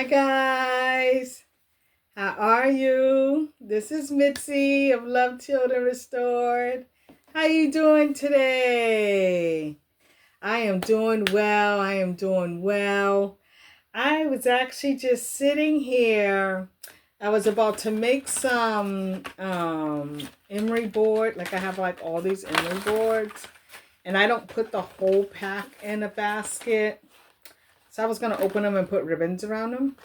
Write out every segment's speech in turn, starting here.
guys, how are you? This is Mitzi of Love Children Restored. How you doing today? I am doing well. I was actually just sitting here. I was about to make some emery board. Like I have like all these emery boards, and I don't put the whole pack in a basket. So I was gonna open them and put ribbons around them.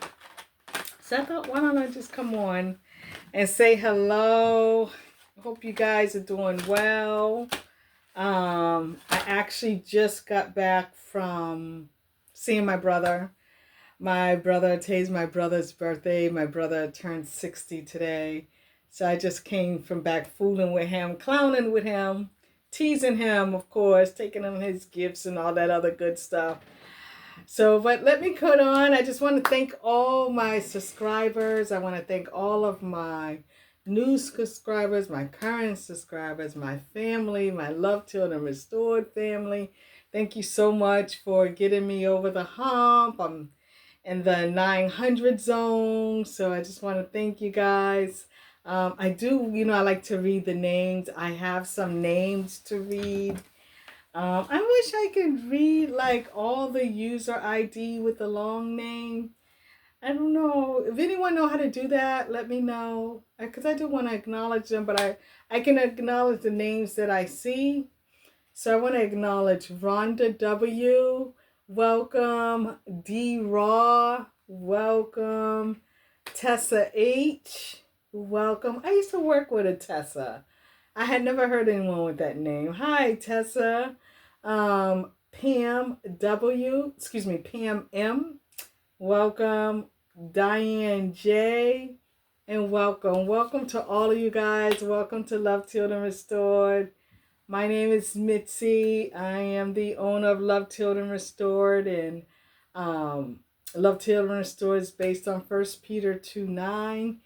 So I thought, why don't I just come on and say hello? I hope you guys are doing well. I actually just got back from seeing my brother. Today's my brother's birthday. My brother turned 60 today. So I just came from back fooling with him, clowning with him, teasing him, of course, taking him his gifts and all that other good stuff. So, but let me cut on. I just want to thank all my subscribers. I want to thank all of my new subscribers, my current subscribers, my family, my Love Children Restored family. Thank you so much for getting me over the hump. I'm in the 900 zone. So I just want to thank you guys. I do, I like to read the names. I have some names to read. I wish I could read like all the user ID with the long name. I don't know. If anyone know how to do that, let me know. Because I do want to acknowledge them, but I can acknowledge the names that I see. So I want to acknowledge Rhonda W. Welcome. D. Raw. Welcome. Tessa H. Welcome. I used to work with a Tessa. I had never heard anyone with that name. Hi, Tessa. Pam W. Pam M. Welcome. Diane J. And welcome. Welcome to all of you guys. Welcome to Love Children Restored. My name is Mitzi. I am the owner of Love Children Restored. And Love Children Restored is based on 1 Peter 2:9.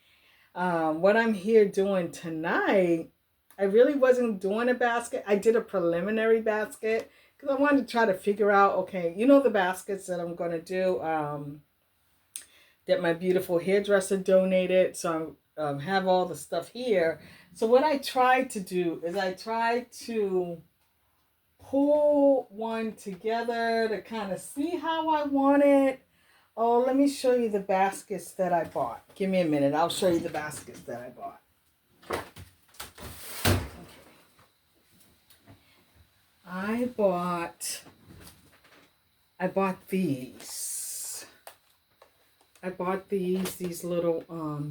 What I'm here doing tonight, I really wasn't doing a basket. I did a preliminary basket because I wanted to try to figure out, okay, the baskets that I'm going to do that my beautiful hairdresser donated. So I have all the stuff here. So what I tried to do is I tried to pull one together to kind of see how I want it. Oh, let me show you the baskets that I bought. Give me a minute. I'll show you the baskets that I bought. Okay. I bought these. I bought these little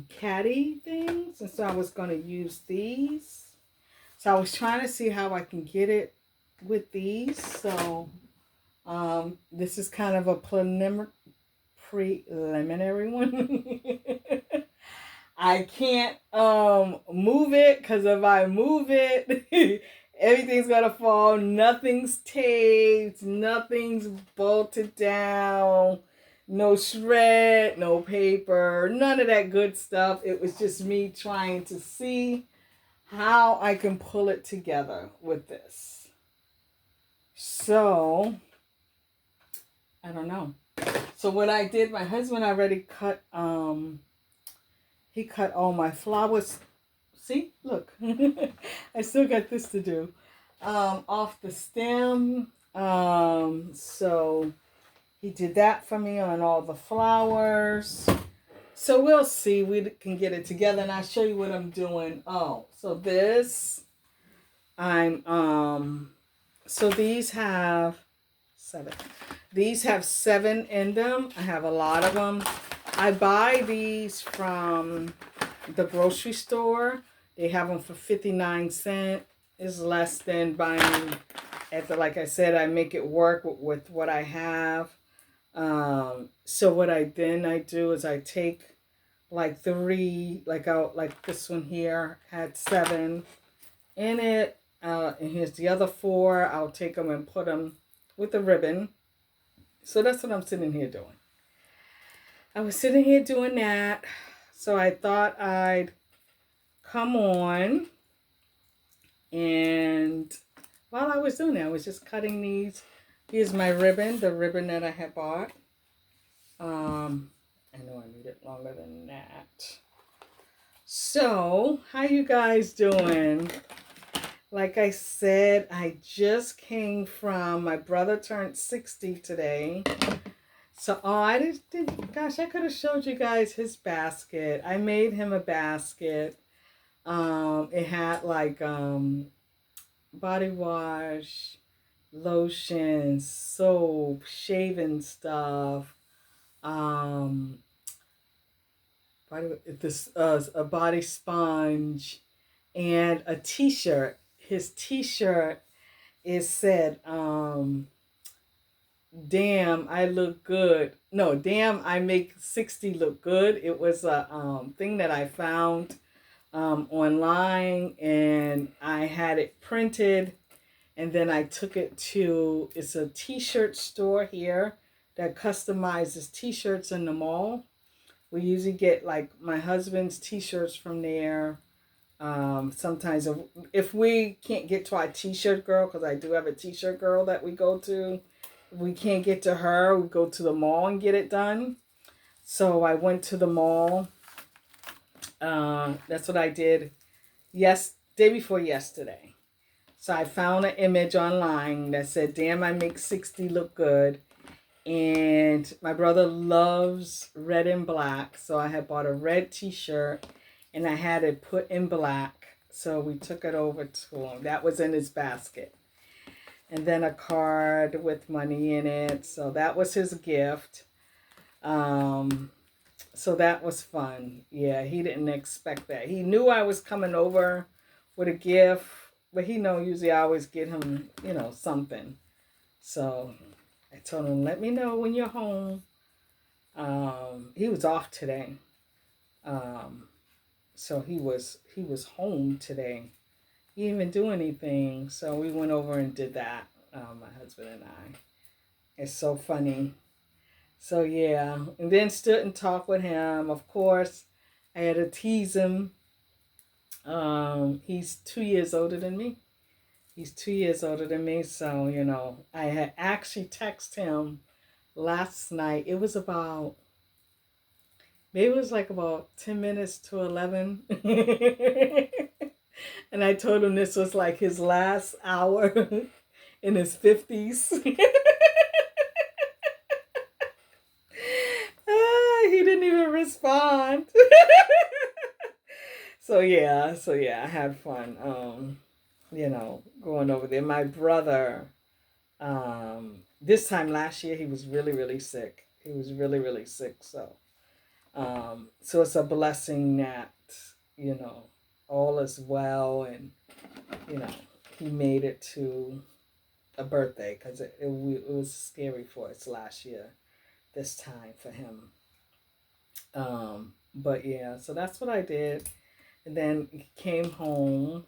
caddy things, and so I was going to use these. So I was trying to see how I can get it with these. So this is kind of a preliminary one. I can't move it because if I move it, everything's gonna fall. Nothing's taped, nothing's bolted down, no shred, no paper, none of that good stuff. It was just me trying to see how I can pull it together with this. So I don't know. So what I did, my husband already cut he cut all my flowers. See, look, I still got this to do. Off the stem. So he did that for me on all the flowers. So we'll see. We can get it together, and I'll show you what I'm doing. Oh, so this, so these have 7. These have 7 in them. I have a lot of them. I buy these from the grocery store. They have them for 59 cents. It's less than buying like I said, I make it work with what I have. So what I do is I take like 3, like this one here had 7 in it. And here's the other 4. I'll take them and put them with a ribbon. So that's what I'm sitting here doing. I was sitting here doing that. So I thought I'd come on, and while I was doing that, I was just cutting these. Here's my ribbon, the ribbon that I had bought. I know I need it longer than that. So, how you guys doing? Like I said, I just came from, my brother turned 60 today. So, gosh, I could have showed you guys his basket. I made him a basket. It had like body wash, lotion, soap, shaving stuff, um, a body sponge, and a T-shirt. His T-shirt is said, "Damn, I look good." No, "Damn, I make 60 look good." It was a thing that I found online, and I had it printed, and then I took it to, it's a T-shirt store here that customizes T-shirts in the mall. We usually get like my husband's T-shirts from there. Sometimes if we can't get to our T-shirt girl, because I do have a T-shirt girl that we go to, if we can't get to her, we go to the mall and get it done. So I went to the mall. That's what I did. Day before yesterday. So I found an image online that said, "Damn, I make 60 look good." And my brother loves red and black. So I had bought a red T-shirt and I had it put in black. So we took it over to him. That was in his basket. And then a card with money in it. So that was his gift. So that was fun. Yeah, he didn't expect that. He knew I was coming over with a gift, but usually I always get him, something. So I told him, "Let me know when you're home." He was off today. So he was home today. He didn't even do anything. So we went over and did that, my husband and I. It's so funny. So yeah, and then stood and talked with him. Of course, I had to tease him. He's 2 years older than me. So I had actually texted him last night. It was about, maybe it was like about 10 minutes to 11. And I told him this was like his last hour in his 50s. He didn't even respond. So yeah, I had fun. Going over there. My brother, this time last year, he was really, really sick. So it's a blessing that, all is well, and, he made it to a birthday, because it was scary for us last year, this time for him. But yeah, so that's what I did. And then came home.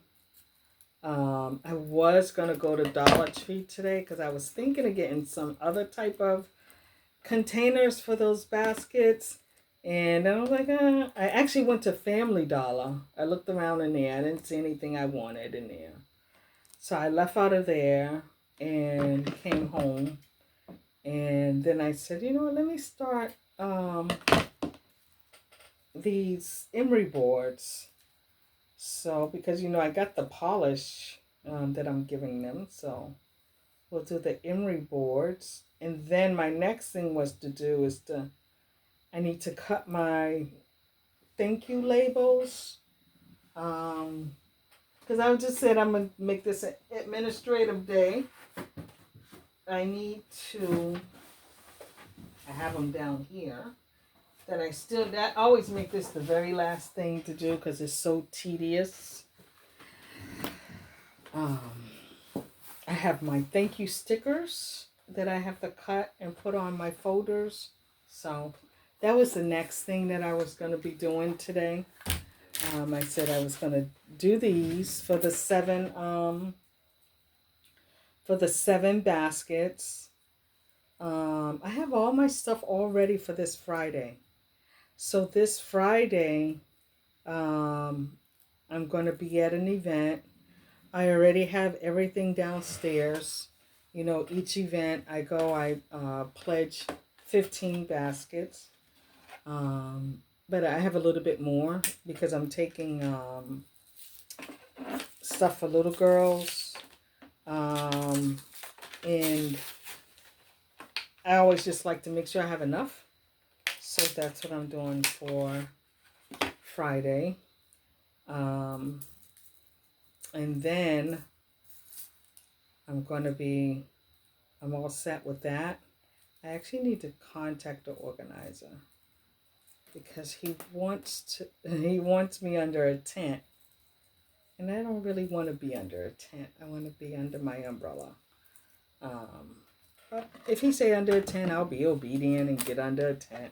I was going to go to Dollar Tree today because I was thinking of getting some other type of containers for those baskets. And I was like, I actually went to Family Dollar. I looked around in there. I didn't see anything I wanted in there. So I left out of there and came home. And then I said, let me start these emery boards. So, because, I got the polish that I'm giving them. So, we'll do the emery boards. And then my next thing I need to cut my thank you labels. Because I just said I'm going to make this an administrative day. I have them down here. That always make this the very last thing to do because it's so tedious. I have my thank you stickers that I have to cut and put on my folders. So that was the next thing that I was going to be doing today. I said I was going to do these for the 7 baskets. I have all my stuff all ready for this Friday. So this Friday, I'm going to be at an event. I already have everything downstairs. Each event I go, I pledge 15 baskets. But I have a little bit more because I'm taking stuff for little girls. And I always just like to make sure I have enough. So that's what I'm doing for Friday. And then I'm all set with that. I actually need to contact the organizer because he wants me under a tent. And I don't really want to be under a tent. I want to be under my umbrella. But if he say under a tent, I'll be obedient and get under a tent.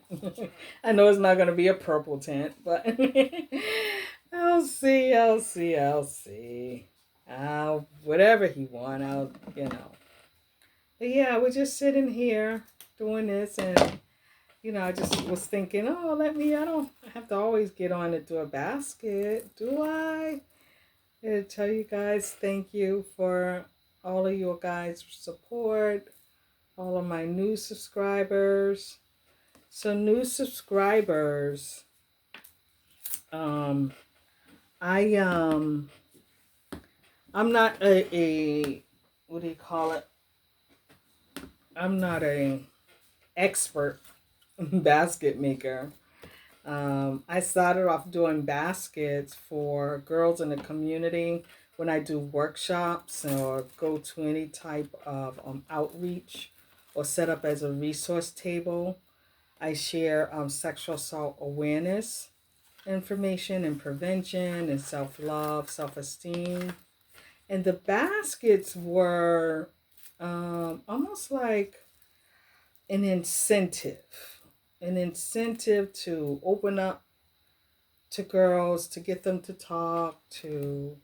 I know it's not going to be a purple tent, but I'll see. Whatever he want, But yeah, we're just sitting here doing this, and I just was thinking, oh, I don't have to always get on and do a basket, do I? To tell you guys thank you for all of your guys' support, all of my new subscribers. So new subscribers, I'm not a what do you call it? I'm not a expert basket maker. I started off doing baskets for girls in the community when I do workshops or go to any type of outreach or set up as a resource table. I share sexual assault awareness information and prevention and self-love, self-esteem. And the baskets were almost like an incentive to open up to girls, to get them to talk, to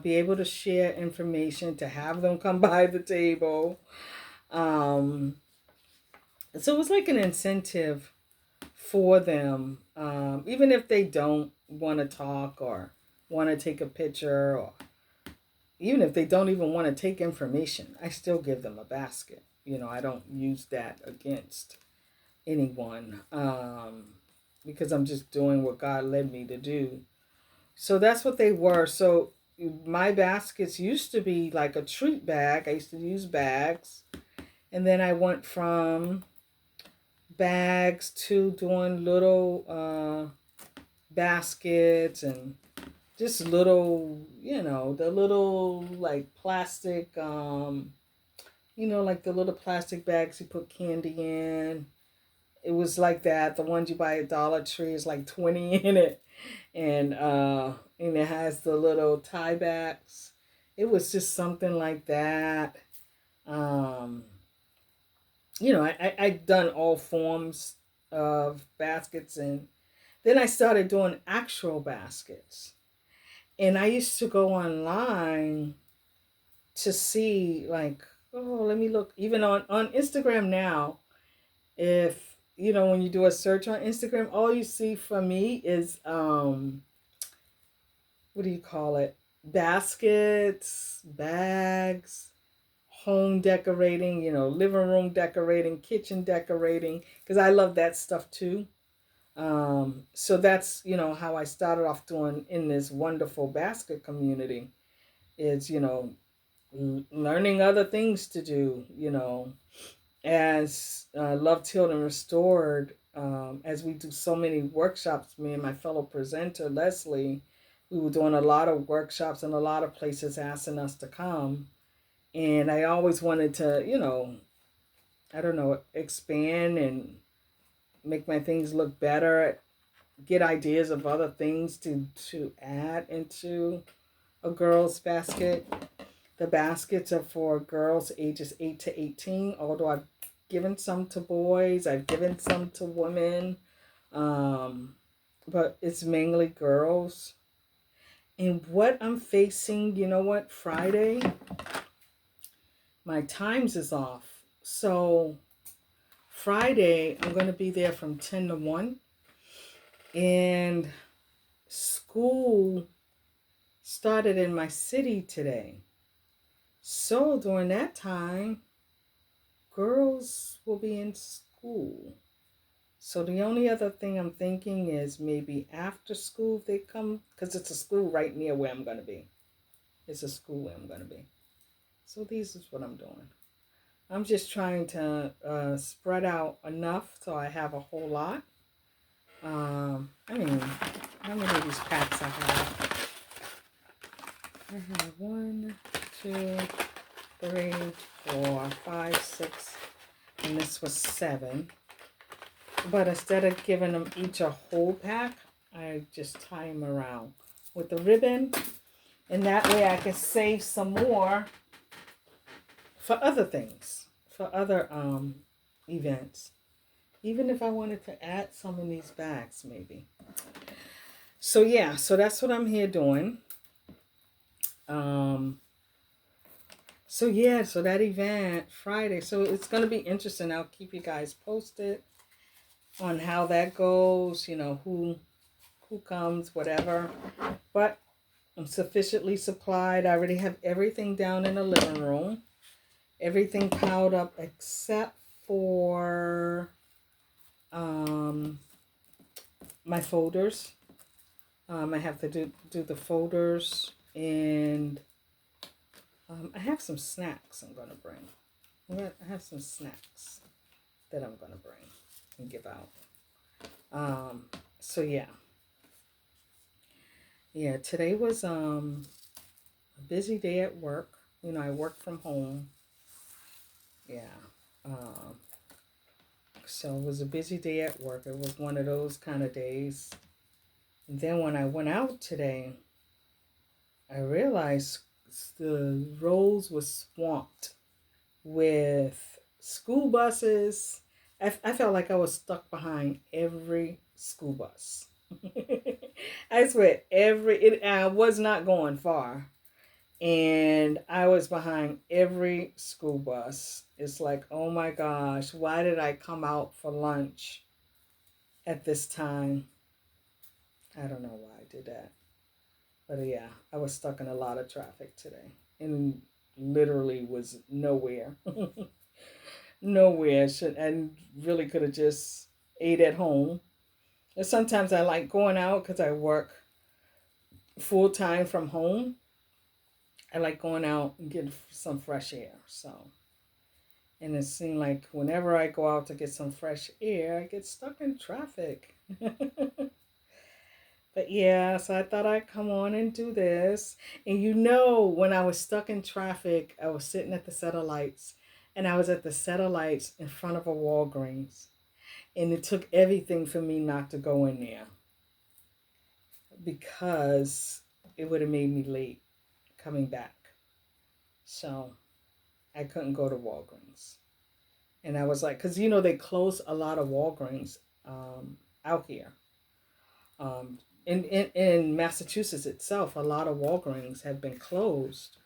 be able to share information, to have them come by the table. So it was like an incentive for them, even if they don't want to talk or want to take a picture, or even if they don't even want to take information, I still give them a basket. I don't use that against anyone, because I'm just doing what God led me to do. So that's what they were. So my baskets used to be like a treat bag. I used to use bags. And then I went from bags to doing little baskets and just little, the little like plastic, like the little plastic bags you put candy in. It was like that. The ones you buy at Dollar Tree is like 20 in it. And it has the little tie backs. It was just something like that. I'd done all forms of baskets, and then I started doing actual baskets. And I used to go online to see, like, oh, let me look. Even on Instagram now, if, when you do a search on Instagram, all you see from me is, what do you call it? Baskets, bags, home decorating, living room decorating, kitchen decorating, because I love that stuff too. So that's, how I started off doing in this wonderful basket community is, learning other things to do, as Love Healed and Restored, as we do so many workshops, me and my fellow presenter, Leslie, we were doing a lot of workshops and a lot of places asking us to come. And I always wanted to, I don't know, expand and make my things look better, get ideas of other things to add into a girl's basket. The baskets are for girls ages 8 to 18, although I've given some to boys, I've given some to women, but it's mainly girls. And what I'm facing, Friday, my times is off. So Friday, I'm going to be there from 10 to 1. And school started in my city today. So during that time, girls will be in school. So the only other thing I'm thinking is maybe after school they come, because it's a school right near where I'm going to be. It's a school where I'm going to be. So this is what I'm doing. I'm just trying to spread out enough so I have a whole lot. I mean, how many of these packs I have? I have 1, 2, 3, 4, 5, 6, and this was 7. But instead of giving them each a whole pack, I just tie them around with the ribbon. And that way I can save some more for other things, for other events. Even if I wanted to add some in these bags, maybe. So yeah, so that's what I'm here doing. So yeah, so that event Friday. So it's gonna be interesting. I'll keep you guys posted on how that goes. You know, who comes, whatever. But I'm sufficiently supplied. I already have everything down in the living room. Everything piled up except for my folders. I have to do the folders, and I have some snacks I'm going to bring. I have some snacks that I'm going to bring and give out. So yeah. Yeah, today was a busy day at work. You know, I work from home. Yeah. So it was a busy day at work. It was one of those kind of days. And then when I went out today, I realized the roads were swamped with school buses. I felt like I was stuck behind every school bus. I swear, I was not going far. And I was behind every school bus. It's like, oh my gosh, why did I come out for lunch at this time? I don't know why I did that. But yeah, I was stuck in a lot of traffic today and literally was nowhere. Nowhere. And really could have just ate at home. And sometimes I like going out because I work full time from home. I like going out and getting some fresh air. So, and it seemed like whenever I go out to get some fresh air, I get stuck in traffic. But yeah, so I thought I'd come on and do this. And you know, when I was stuck in traffic, I was sitting at the set of lights, and I was at the set of lights in front of a Walgreens. And it took everything for me not to go in there because it would have made me late coming back. So I couldn't go to Walgreens. And I was like, because you know, they closed a lot of Walgreens out here. In Massachusetts itself, a lot of Walgreens have been closed,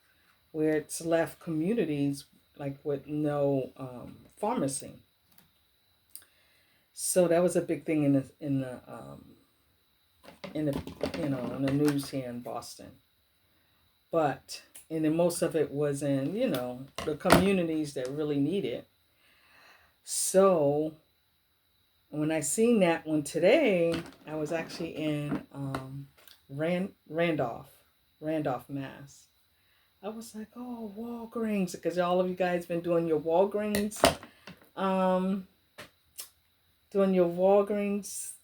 where it's left communities like with no pharmacy. So that was a big thing in the news here in Boston. But and then most of it was in the communities that really need it. So when I seen that one today, I was actually in Randolph, Mass. I was like, oh, Walgreens, because all of you guys been doing your Walgreens,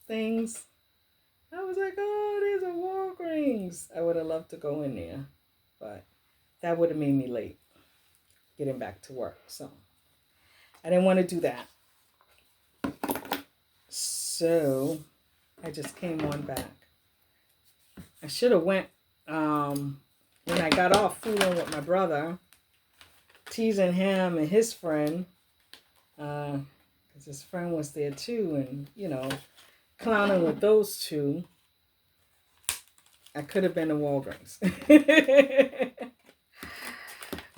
things. I was like, oh, there's a Walgreens. I would have loved to go in there, but that would have made me late getting back to work. So I didn't want to do that. So I just came on back. I should have went when I got off fooling with my brother, teasing him and his friend, because his friend was there too, and clowning with those two. I could have been to Walgreens.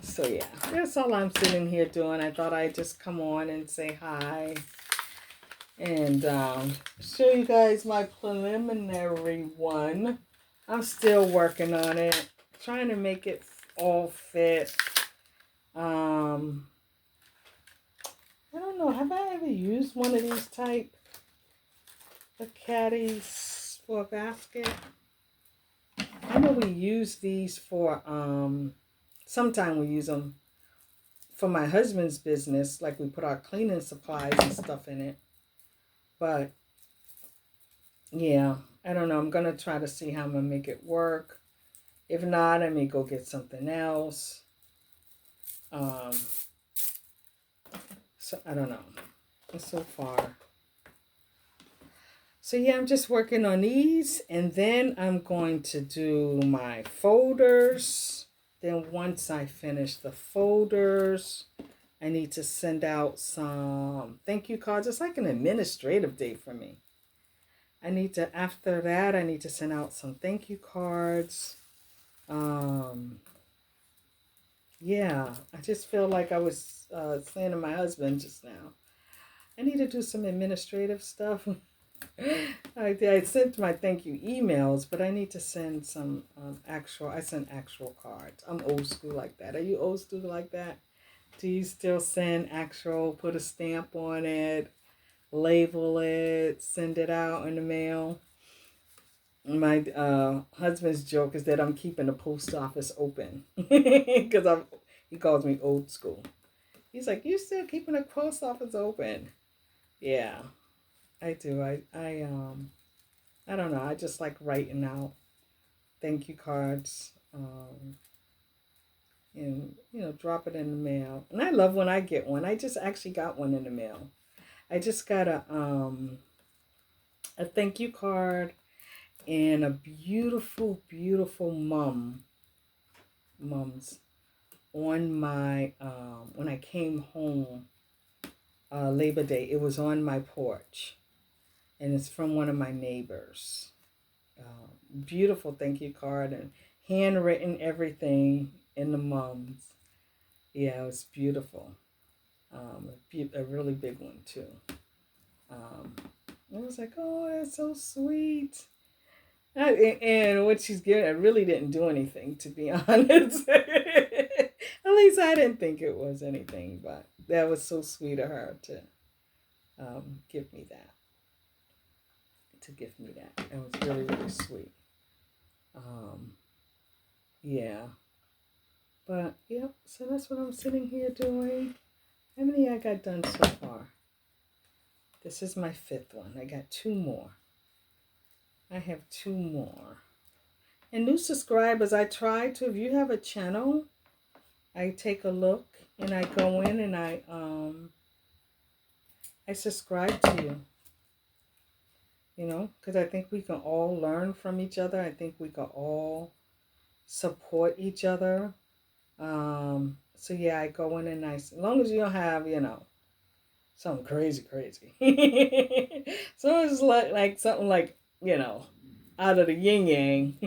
So yeah, that's all I'm sitting here doing. I thought I'd just come on and say hi and show you guys my preliminary one. I'm still working on it, trying to make it all fit. I don't know, have I ever used one of these type? the caddies for a basket. I know we use these for, sometime we use them for my husband's business, like we put our cleaning supplies and stuff in it. But yeah, I don't know. I'm going to try to see how I'm going to make it work. If not, I may go get something else. So I don't know. So far. So yeah, I'm just working on these, and then I'm going to do my folders. Then once I finish the folders, I need to send out some thank you cards. It's like an administrative day for me. After that, I need to send out some thank you cards. Yeah, I just feel like I was saying to my husband just now, I need to do some administrative stuff. I sent my thank you emails, but I need to send some I send actual cards. I'm old school like that. Are you old school like that? Do you still send actual, put a stamp on it, label it, send it out in the mail? My husband's joke is that I'm keeping the post office open because he calls me old school. He's like, "You still keeping the post office open?" Yeah, I do. I don't know. I just like writing out thank you cards, and drop it in the mail. And I love when I get one. I just actually got one in the mail. I just got a thank you card and a beautiful, beautiful mums on my when I came home Labor Day. It was on my porch, and it's from one of my neighbors. Beautiful thank you card and handwritten everything in the mums. Yeah, it was beautiful. A really big one too. I was like, oh, that's so sweet. And what she's giving, I really didn't do anything, to be honest. At least I didn't think it was anything, but that was so sweet of her to give me that. To give me that. It was really, really sweet. Yeah. But, yep, so that's what I'm sitting here doing. How many I got done so far? This is my 5th one. I got 2 more. I have 2 more. And new subscribers, I try to, if you have a channel, I take a look and I go in and I subscribe to you. Because I think we can all learn from each other. I think we can all support each other. So yeah, I go in and as long as you don't have, something crazy. So it's like something like, out of the yin yang.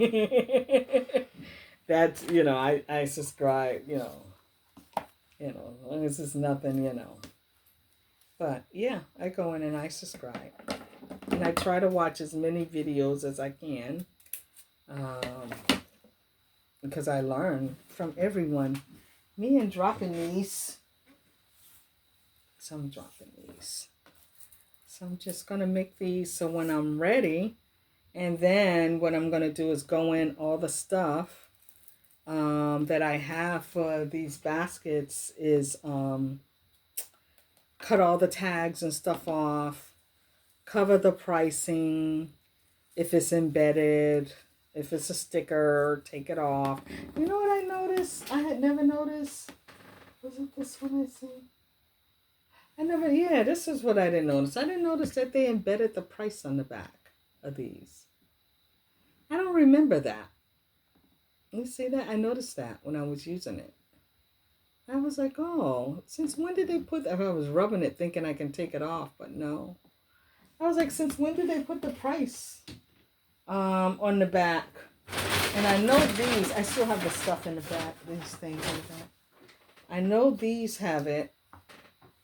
That's, I subscribe, as long as it's nothing, But yeah, I go in and I subscribe. And I try to watch as many videos as I can. Because I learn from everyone. Me and dropping these. So I'm dropping these. So I'm just going to make these so when I'm ready. And then what I'm going to do is go in all the stuff that I have for these baskets is cut all the tags and stuff off. Cover the pricing. If it's embedded. If it's a sticker, take it off. You know what I noticed? I had never noticed. Was it this one I see? This is what I didn't notice. I didn't notice that they embedded the price on the back of these. I don't remember that. You see that? I noticed that when I was using it. I was like, oh, since when did they put that? I was rubbing it thinking I can take it off, but no. I was like, since when did they put the price on the back? And I know these, I still have the stuff in the back, these things in the back. I know these have it.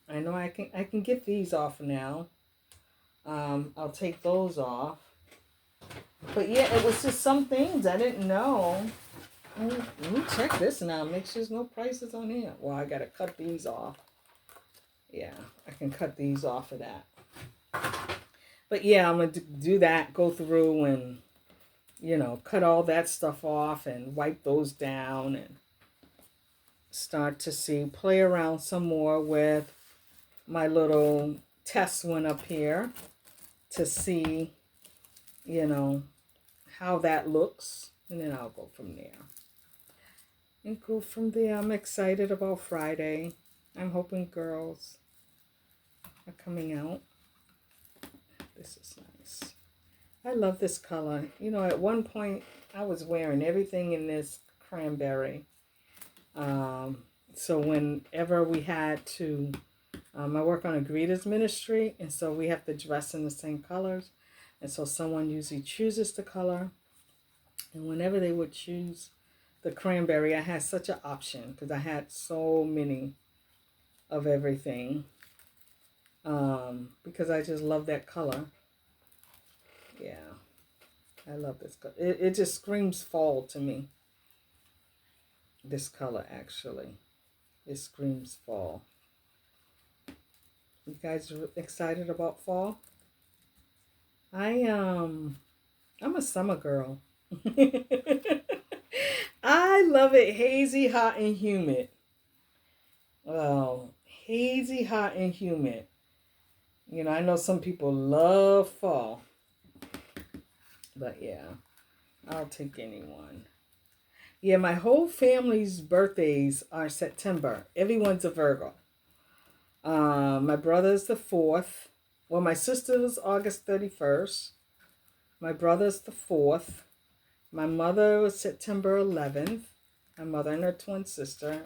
I know I can get these off now. I'll take those off. But yeah, it was just some things I didn't know. Let me check this now. Make sure there's no prices on here. Well, I got to cut these off. Yeah, I can cut these off of that. But yeah, I'm going to do that, go through and, you know, cut all that stuff off and wipe those down and start to see, play around some more with my little test one up here to see, you know, how that looks. And then I'll go from there. And go from there. I'm excited about Friday. I'm hoping girls are coming out. This is nice. I love this color. You know, at one point I was wearing everything in this cranberry. So whenever we had to, I work on a greeters ministry, and so we have to dress in the same colors. And so someone usually chooses the color. And whenever they would choose the cranberry, I had such an option because I had so many of everything. Because I just love that color. Yeah, I love this color. It just screams fall to me. This color, actually. It screams fall. You guys are excited about fall? I'm a summer girl. I love it hazy, hot, and humid. Well, hazy, hot, and humid. You know, I know some people love fall. But yeah, I'll take anyone. Yeah, my whole family's birthdays are September. Everyone's a Virgo. My brother's the 4th. Well, my sister was August 31st. My brother's the 4th. My mother was September 11th. My mother and her twin sister.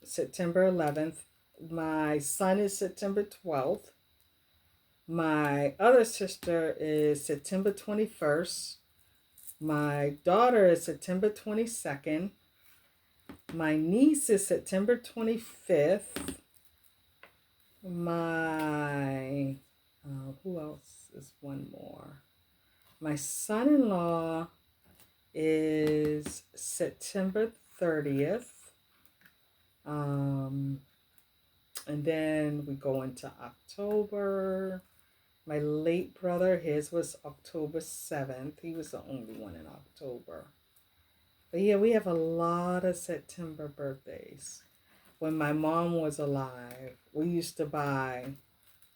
September 11th. My son is September 12th. My other sister is September 21st. My daughter is September 22nd. My niece is September 25th. My, who else is one more? My son-in-law is September 30th. And then we go into October. My late brother, his was October 7th. He was the only one in October. But yeah, we have a lot of September birthdays. When my mom was alive, we used to buy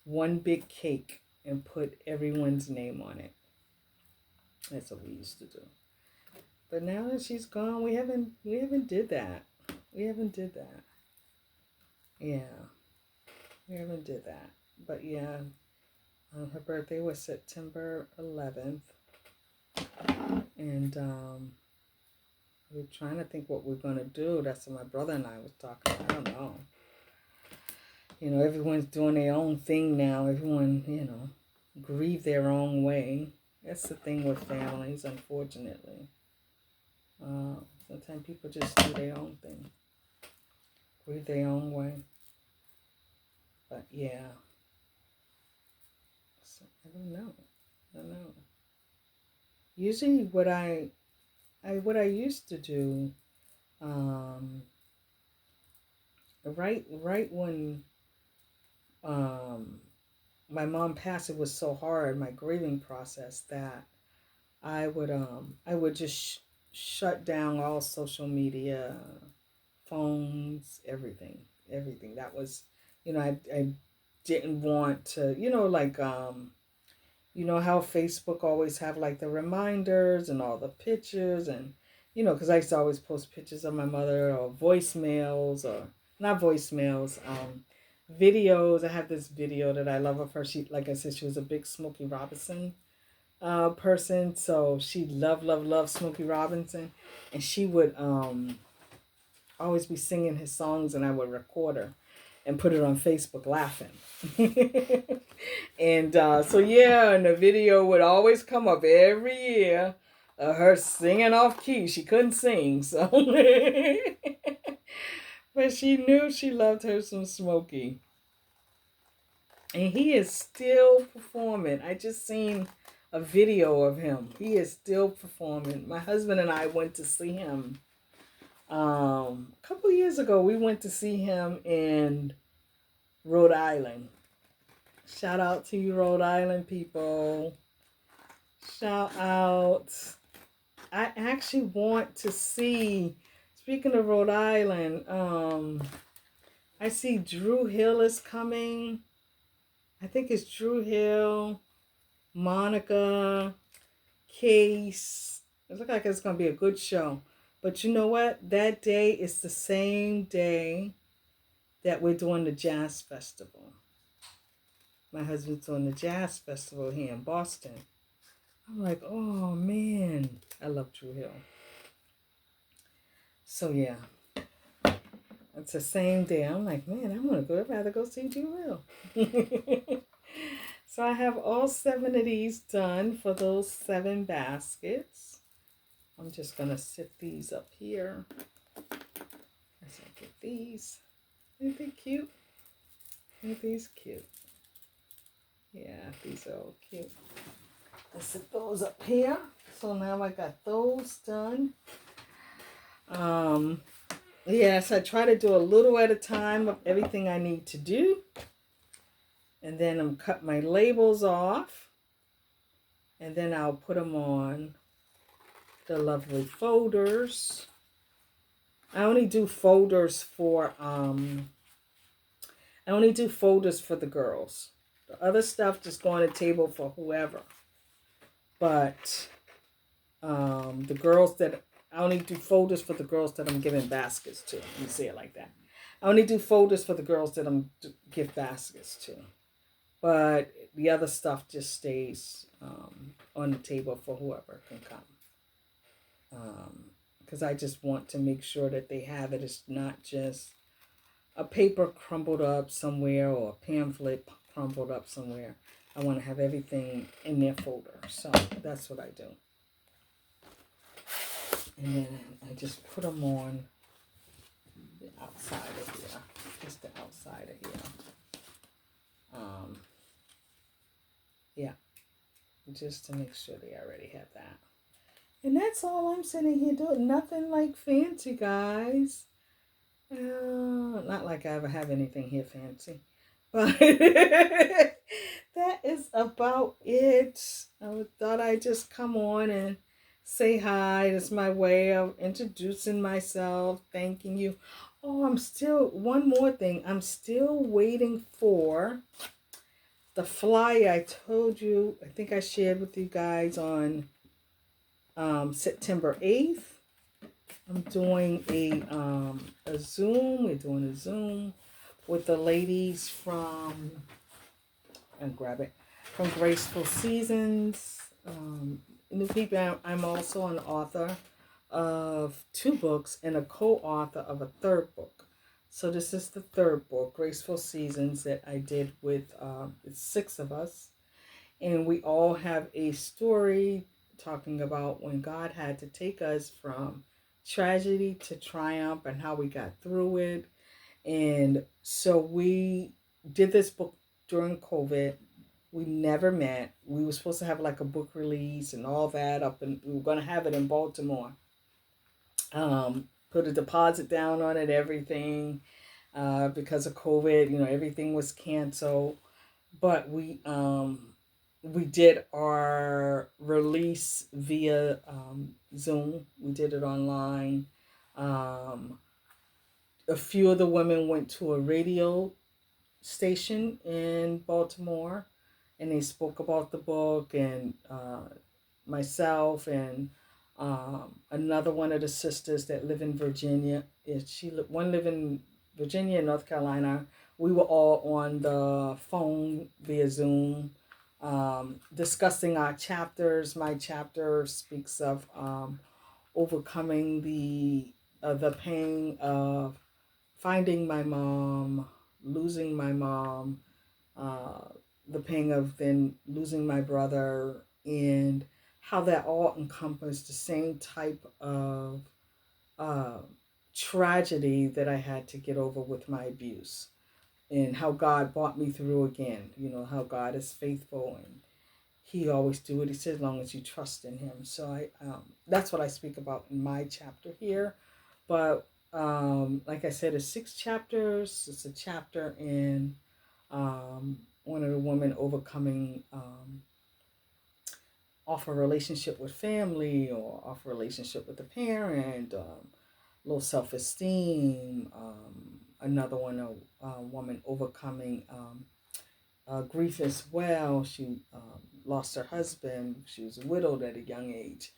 one big cake and put everyone's name on it. That's what we used to do. But now that she's gone, we haven't did that. We haven't did that. Yeah. We haven't did that. But yeah, her birthday was September 11th. And we're trying to think what we're going to do. That's what my brother and I was talking about. I don't know. You know, everyone's doing their own thing now. Everyone, you know, grieve their own way. That's the thing with families, unfortunately. Sometimes people just do their own thing. Grieve their own way. But yeah. So, I don't know. Usually what I used to do, right when my mom passed, it was so hard, my grieving process, that I would just shut down all social media, phones, everything. That was, you know, I didn't want to, you know, like you know how Facebook always have like the reminders and all the pictures, and you know, because I used to always post pictures of my mother, or voicemails, or not voicemails, videos. I have this video that I love of her. She, like I said, she was a big Smokey Robinson person, so she loved Smokey Robinson, and she would always be singing his songs, and I would record her and put it on Facebook laughing. And so yeah, and the video would always come up every year of her singing off key. She couldn't sing, so but she knew she loved her some Smokey. And he is still performing. I just seen a video of him. He is still performing. My husband and I went to see him a couple years ago. We went to see him in Rhode Island. Shout out to you, Rhode Island people. Shout out. I actually want to see, speaking of Rhode Island, I see Drew Hill is coming. I think it's Drew Hill, Monica, Case. It looks like it's going to be a good show. But you know what? That day is the same day that we're doing the Jazz Festival. My husband's doing the Jazz Festival here in Boston. I'm like, oh man, I love Drew Hill. So yeah, it's the same day. I'm like, man, I want to go. I'd rather go see Drew Hill. So I have all 7 of these done for those 7 baskets. I'm just gonna sit these up here. As I get these. Ain't they cute? Ain't these cute? Yeah, these are all cute. I set those up here. So now I got those done. Yes, I try to do a little at a time of everything I need to do. And then I'm cut my labels off. And then I'll put them on the lovely folders. I only do folders for the girls. The other stuff just go on the table for whoever. But the girls that I only do folders for the girls that I'm giving baskets to. Let me say it like that. I only do folders for the girls that I'm give baskets to. But the other stuff just stays on the table for whoever can come. Because I just want to make sure that they have it. It's not just a paper crumpled up somewhere or a pamphlet crumpled up somewhere. I want to have everything in their folder. So that's what I do. And then I just put them on the outside of here. Just the outside of here. Yeah. Just to make sure they already have that. And that's all I'm sitting here doing. Nothing like fancy, guys. Not like I ever have anything here fancy. But that is about it. I thought I'd just come on and say hi. It's my way of introducing myself, thanking you. Oh, one more thing. I'm still waiting for the flyer I told you. I think I shared with you guys on September 8th. I'm doing a Zoom. We're doing a Zoom with the ladies from Graceful Seasons. New people. I'm also an author of 2 books and a co-author of a 3rd book. So this is the 3rd book, Graceful Seasons, that I did with it's 6 of us, and we all have a story talking about when God had to take us from tragedy to triumph and how we got through it. And so we did this book during COVID. We never met. We were supposed to have like a book release and all that up, and we were going to have it in Baltimore. Put a deposit down on it, everything, because of COVID, everything was canceled. But we did our release via Zoom. We did it online. A few of the women went to a radio station in Baltimore, and they spoke about the book, and myself and another one of the sisters that live in Virginia. One live in Virginia and North Carolina. We were all on the phone via Zoom, discussing our chapters. My chapter speaks of overcoming the pain of finding my mom, losing my mom, the pain of then losing my brother, and how that all encompassed the same type of tragedy that I had to get over with my abuse, and how God brought me through again. How God is faithful, and He always do what He says as long as you trust in Him. So that's what I speak about in my chapter here. But like I said, it's 6 chapters. It's a chapter in one of the women overcoming off a relationship with family or off a relationship with a parent, low self-esteem. Another one, a woman overcoming grief as well. She lost her husband. She was widowed at a young age.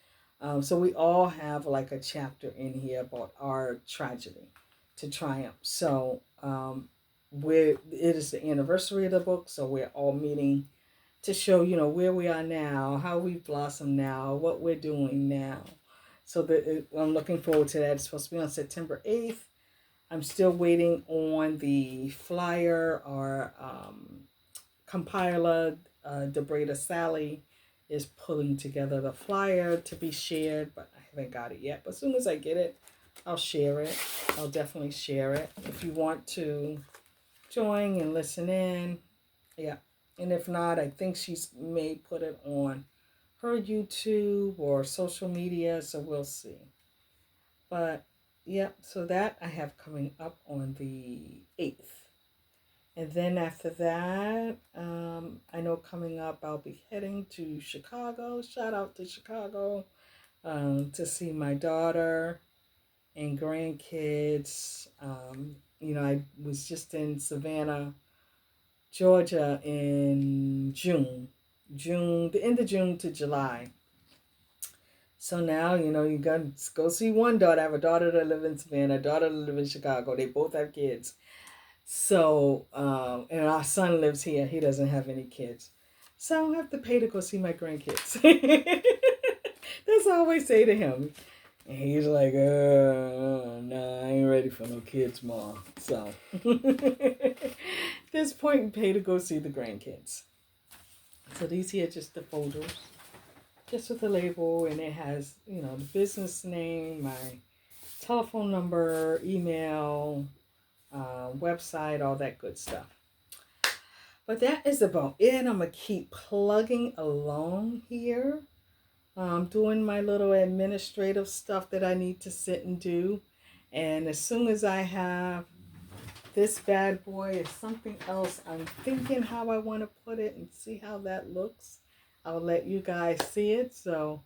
So we all have like a chapter in here about our tragedy to triumph. So it is the anniversary of the book, so we're all meeting to show, where we are now, how we've blossomed now, what we're doing now. So I'm looking forward to that. It's supposed to be on September 8th. I'm still waiting on the flyer or compiler. Debreda Sally is pulling together the flyer to be shared, but I haven't got it yet. But as soon as I get it, I'll share it. I'll definitely share it. If you want to join and listen in, yeah. And if not, I think she's may put it on her YouTube or social media, so we'll see. But yeah, so that I have coming up on the 8th. And then after that, I know coming up I'll be heading to Chicago. Shout out to Chicago to see my daughter and grandkids. I was just in Savannah, Georgia in June, the end of June to July. So now, you got to go see one daughter. I have a daughter that lives in Savannah, a daughter that lives in Chicago. They both have kids. So, and our son lives here. He doesn't have any kids. So I don't have to pay to go see my grandkids. That's what I always say to him. And he's like, nah, I ain't ready for no kids, Mom. So, at this point, pay to go see the grandkids. So these here are just the folders. Just with the label, and it has, the business name, my telephone number, email, website, all that good stuff. But that is about it. I'm going to keep plugging along here. Doing my little administrative stuff that I need to sit and do. And as soon as I have this bad boy is something else, I'm thinking how I want to put it and see how that looks. I'll let you guys see it. So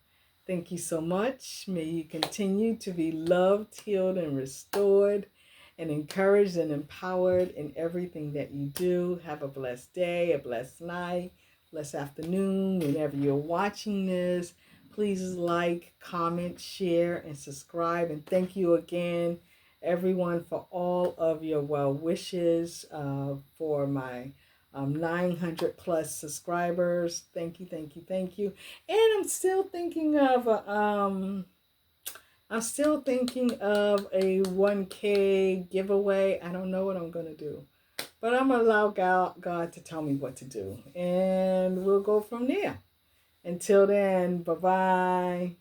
thank you so much. May you continue to be loved, healed, and restored, and encouraged and empowered in everything that you do. Have a blessed day, a blessed night, blessed afternoon. Whenever you're watching this, please like, comment, share, and subscribe. And thank you again, everyone, for all of your well wishes for my 900 plus subscribers. Thank you, thank you, thank you. And I'm still thinking of a 1K giveaway. I don't know what I'm gonna do, but I'm gonna allow God to tell me what to do, and we'll go from there. Until then, bye bye.